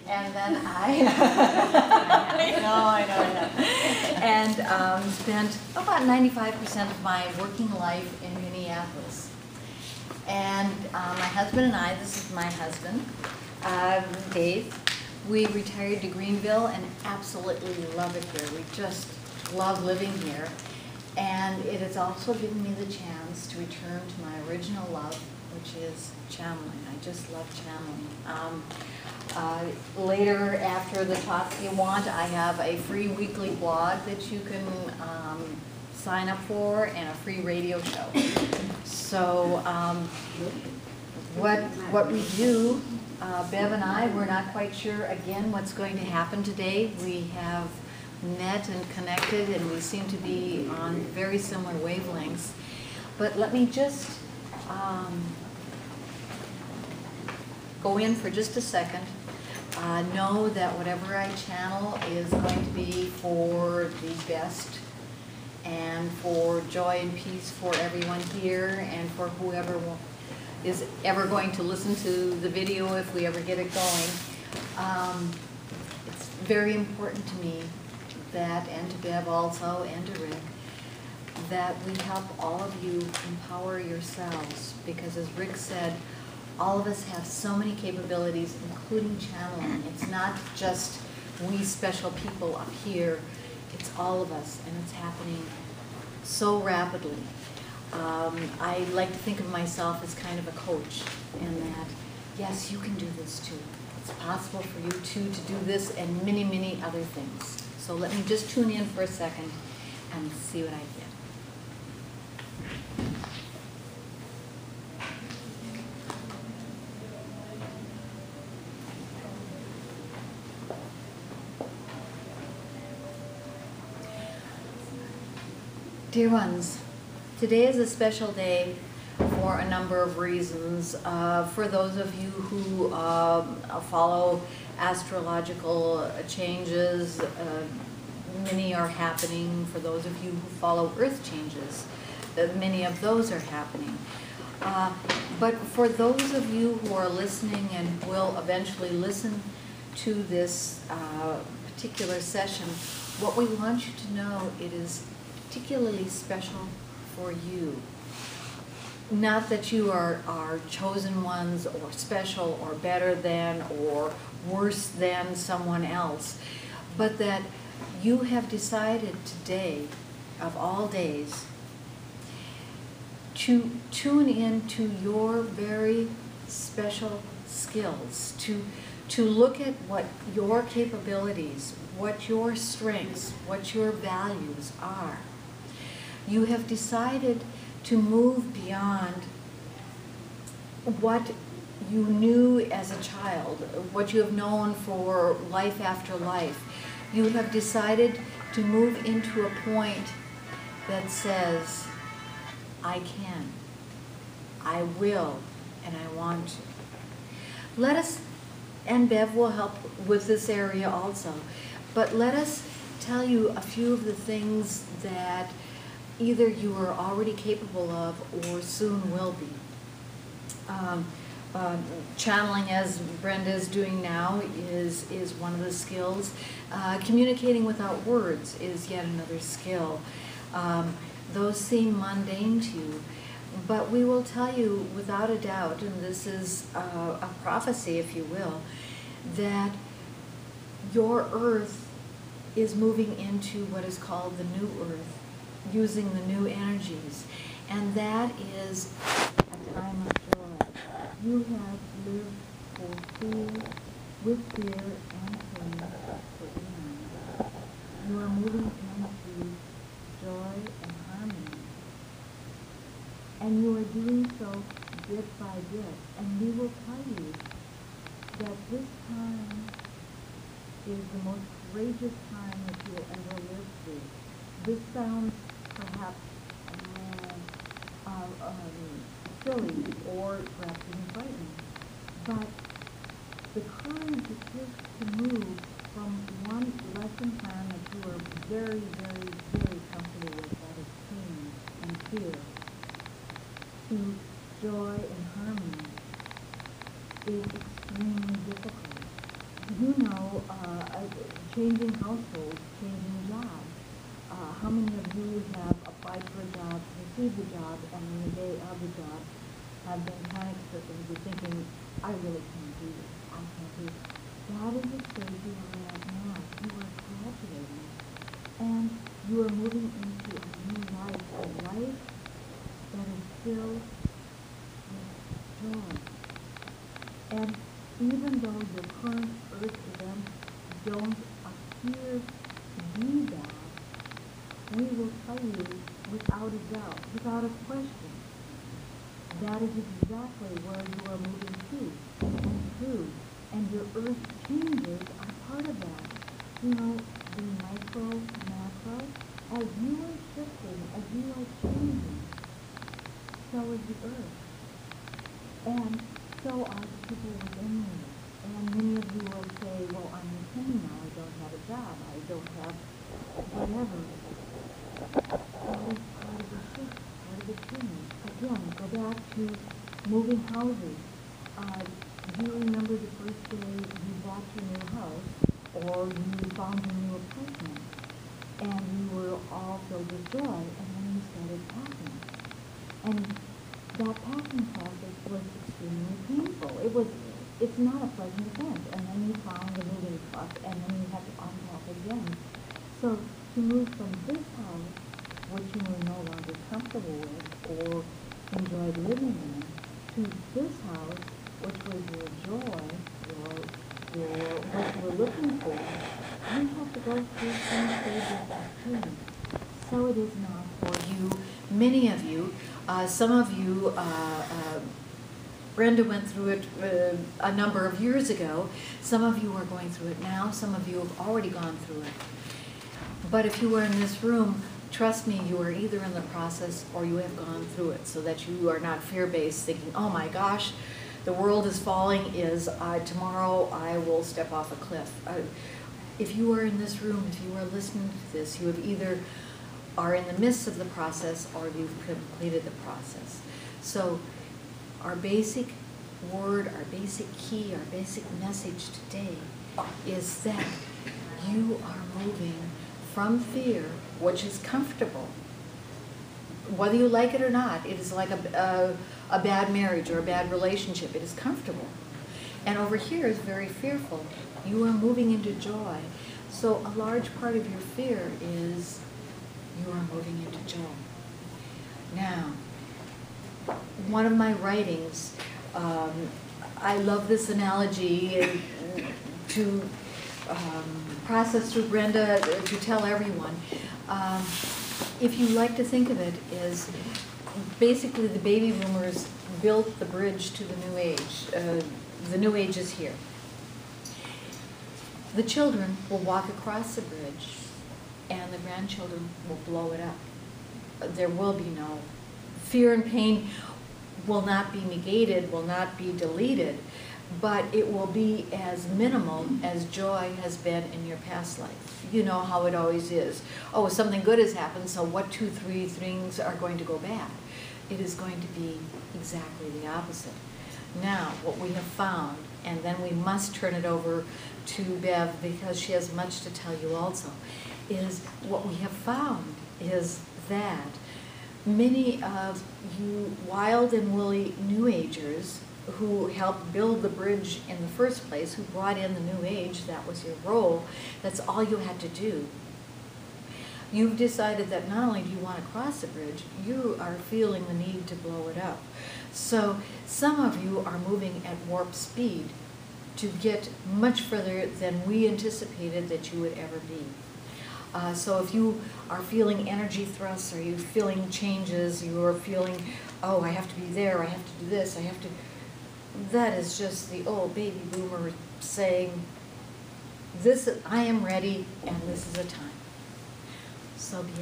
And then I know. And spent about 95% of my working life in Minneapolis. And my husband and I, this is my husband, Dave, we retired to Greenville and absolutely love it here. We just love living here. And it has also given me the chance to return to my original love, which is channeling. I just love channeling. Later, after the talks you want, I have a free weekly blog that you can sign up for and a free radio show. So what we do, Bev and I, we're not quite sure again what's going to happen today. We have met and connected and we seem to be on very similar wavelengths. But let me just go in for just a second. Know that whatever I channel is going to be for the best and for joy and peace for everyone here and for whoever is ever going to listen to the video if we ever get it going. It's very important to me that, and to Bev also, and to Rick, that we help all of you empower yourselves, because as Rick said, all of us have so many capabilities, including channeling. It's not just we special people up here, it's all of us, and it's happening so rapidly. I like to think of myself as kind of a coach, in that, yes, you can do this too. It's possible for you too to do this and many, many other things. So let me just tune in for a second and see what I get. Dear ones, today is a special day for a number of reasons. For those of you who follow astrological changes, many are happening. For those of you who follow earth changes, many of those are happening. But for those of you who are listening and will eventually listen to this particular session, what we want you to know, it is particularly special for you. Not that you are chosen ones or special or better than or worse than someone else, but that you have decided today, of all days, to tune in to your very special skills, to look at what your capabilities, what your strengths, what your values are. You have decided to move beyond what you knew as a child, what you have known for life after life. You have decided to move into a point that says, I can, I will, and I want to. Let us, and Bev will help with this area also, but let us tell you a few of the things that either you are already capable of or soon will be. Channeling, as Brenda is doing now, is one of the skills. Communicating without words is yet another skill. Those seem mundane to you, but we will tell you without a doubt, and this is a prophecy, if you will, that your earth is moving into what is called the new earth, using the new energies, and that is a time of joy. You have lived for fear, with fear and pain for eons. You are moving into joy and harmony, and you are doing so bit by bit. And we will tell you that this time is the most courageous time that you will ever live through. This sounds perhaps silly or perhaps even frightening, but the courage it takes to move from one lesson plan that you are very, very, very comfortable with, that is pain and fear, to joy and harmony is extremely difficult. You you know, changing households, changing jobs. How many of you have applied for a job, received the job, and on the day of the job have been panic-stricken, you're thinking, I really can't do this, I can't do this. That is the stage you are at now. You are graduating, and you are moving into a new life, a life that is filled with joy. And even though your current earth events don't appear to be bad, we will tell you without a doubt, without a question, that is exactly where you are moving to and through. And your earth changes are part of that. You know, the micro, macro, as you are shifting, as you are changing, so is the earth. And so are the people within you. And many of you will say, well, I'm in pain now, I don't have a job, I don't have whatever. That is part of the shift, part of the change. Again, go back to moving houses. Do you remember the first day you bought your new house, or you found your new apartment, and you were all filled with joy, and then you started packing? And that packing process was extremely painful. It's not a pleasant event. And then you found the moving truck, and then you have to unpack again. So to move from this house, which you were no longer comfortable with or enjoyed living in, to this house, which was your joy, what you were looking for, you have to go through some stages of change. So it is now for you, many of you, some of you, Brenda went through it a number of years ago. Some of you are going through it now. Some of you have already gone through it. But if you were in this room, trust me, you are either in the process or you have gone through it, so that you are not fear-based, thinking, oh my gosh, the world is falling, tomorrow I will step off a cliff. If you are in this room, if you are listening to this, you have either are in the midst of the process or you've completed the process. So our basic word, our basic key, our basic message today is that you are moving from fear, which is comfortable. Whether you like it or not, it is like a bad marriage or a bad relationship. It is comfortable. And over here is very fearful. You are moving into joy. So a large part of your fear is you are moving into joy. Now, one of my writings, I love this analogy to process through Brenda to tell everyone. If you like to think of it, is basically the baby boomers built the bridge to the new age. The new age is here. The children will walk across the bridge, and the grandchildren will blow it up. There will be no fear and pain, will not be negated, will not be deleted, but it will be as minimal as joy has been in your past life. You know how it always is. Oh, something good has happened, so what 2, 3 things are going to go bad? It is going to be exactly the opposite. Now, what we have found, and then we must turn it over to Bev because she has much to tell you also, is what we have found is that many of you wild and woolly New Agers who helped build the bridge in the first place, who brought in the New Age, that was your role, that's all you had to do. You've decided that not only do you want to cross the bridge, you are feeling the need to blow it up. So some of you are moving at warp speed to get much further than we anticipated that you would ever be. So if you are feeling energy thrusts, or you're feeling changes, you're feeling, oh, I have to be there, I have to do this, I have to, that is just the old baby boomer saying, I am ready, and this is a time. So be it.